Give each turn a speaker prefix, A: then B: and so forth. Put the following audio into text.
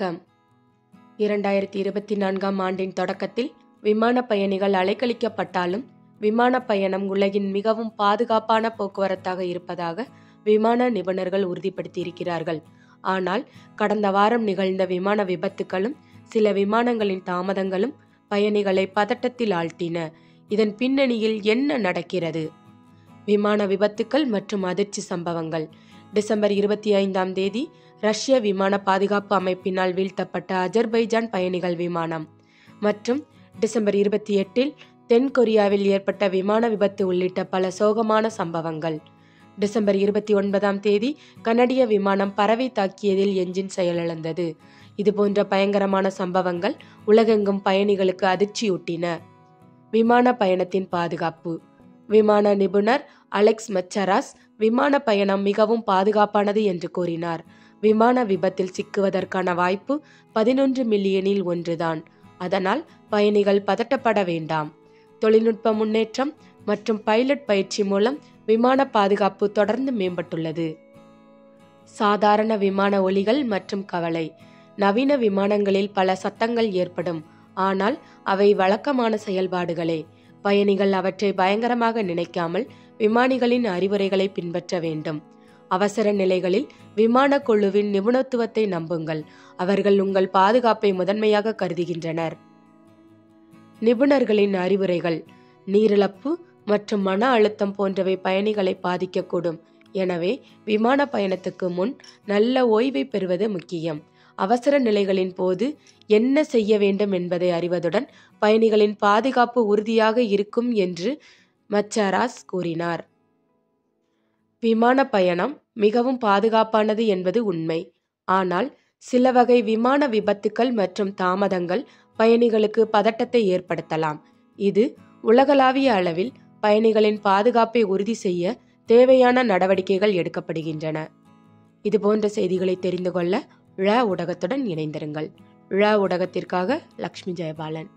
A: வணக்கம். 2024ஆம் ஆண்டின் தொடக்கத்தில் விமான பயணிகள் அலைக்கழிக்கப்பட்டாலும் விமான பயணம் உலகின் மிகவும் பாதுகாப்பான போக்குவரத்தாக இருப்பதாக விமான நிபுணர்கள் உறுதிப்படுத்தியிருக்கிறார்கள். ஆனால் கடந்த வாரம் நிகழ்ந்த விமான விபத்துகளும் சில விமானங்களின் தாமதங்களும் பயணிகளை பதட்டத்தில் ஆழ்த்தின. இதன் பின்னணியில் என்ன நடக்கிறது? விமான விபத்துக்கள் மற்றும் அதிர்ச்சி சம்பவங்கள். டிசம்பர் 25ஆம் தேதி ரஷ்ய விமான பாதுகாப்பு அமைப்பினால் வீழ்த்தப்பட்ட அஜர்பைஜான் பயணிகள் விமானம் மற்றும் டிசம்பர் 28இல் தென் கொரியாவில் ஏற்பட்ட விமான விபத்து உள்ளிட்ட பல சோகமான சம்பவங்கள். டிசம்பர் 29ஆம் தேதி கனடிய விமானம் பறவை தாக்கியதில் என்ஜின் செயலிழந்தது. இதுபோன்ற பயங்கரமான சம்பவங்கள் உலகெங்கும் பயணிகளுக்கு அதிர்ச்சியூட்டின. விமான பயணத்தின் பாதுகாப்பு. விமான நிபுணர் அலெக்ஸ் மச்சராஸ் விமான பயணம் மிகவும் பாதுகாப்பானது என்று கூறினார். விமான விபத்தில் சிக்குவதற்கான வாய்ப்பு 11 மில்லியனில் ஒன்றுதான். அதனால் பயணிகள் பதட்டப்பட வேண்டாம். தொழில்நுட்ப முன்னேற்றம் மற்றும் பைலட் பயிற்சி மூலம் விமான பாதுகாப்பு தொடர்ந்து மேம்பட்டுள்ளது. சாதாரண விமான ஒலிகள் மற்றும் கவலை. நவீன விமானங்களில் பல சத்தங்கள் ஏற்படும், ஆனால் அவை வழக்கமான செயல்பாடுகளே. பயணிகள் அவற்றை பயங்கரமாக நினைக்காமல் விமானிகளின் அறிவுரைகளை பின்பற்ற வேண்டும். அவசர நிலைகளில் விமான குழுவின் நிபுணத்துவத்தை நம்புங்கள். அவர்கள் உங்கள் பாதுகாப்பை முதன்மையாக கருதுகின்றனர். நிபுணர்களின் அறிவுரைகள். நீரிழப்பு மற்றும் மன அழுத்தம் போன்றவை பயணிகளை பாதிக்கக்கூடும். எனவே விமான பயணத்துக்கு முன் நல்ல ஓய்வை பெறுவது முக்கியம். அவசர நிலைகளின் போது என்ன செய்ய வேண்டும் என்பதை அறிவதுடன் பயணிகளின் பாதுகாப்பு உறுதியாக இருக்கும் என்று மச்சராஸ் கூறினார். விமான பயணம் மிகவும் பாதுகாப்பானது என்பது உண்மை. ஆனால் சில வகை விமான விபத்துக்கள் மற்றும் தாமதங்கள் பயணிகளுக்கு பதட்டத்தை ஏற்படுத்தலாம். இது உலகளாவிய அளவில் பயணிகளின் பாதுகாப்பை உறுதி செய்ய தேவையான நடவடிக்கைகள் எடுக்கப்படுகின்றன. இதுபோன்ற செய்திகளை தெரிந்து கொள்ள ழ ஊடகத்துடன் இணைந்திருங்கள். ழ ஊடகத்திற்காக லக்ஷ்மி ஜெயபாலன்.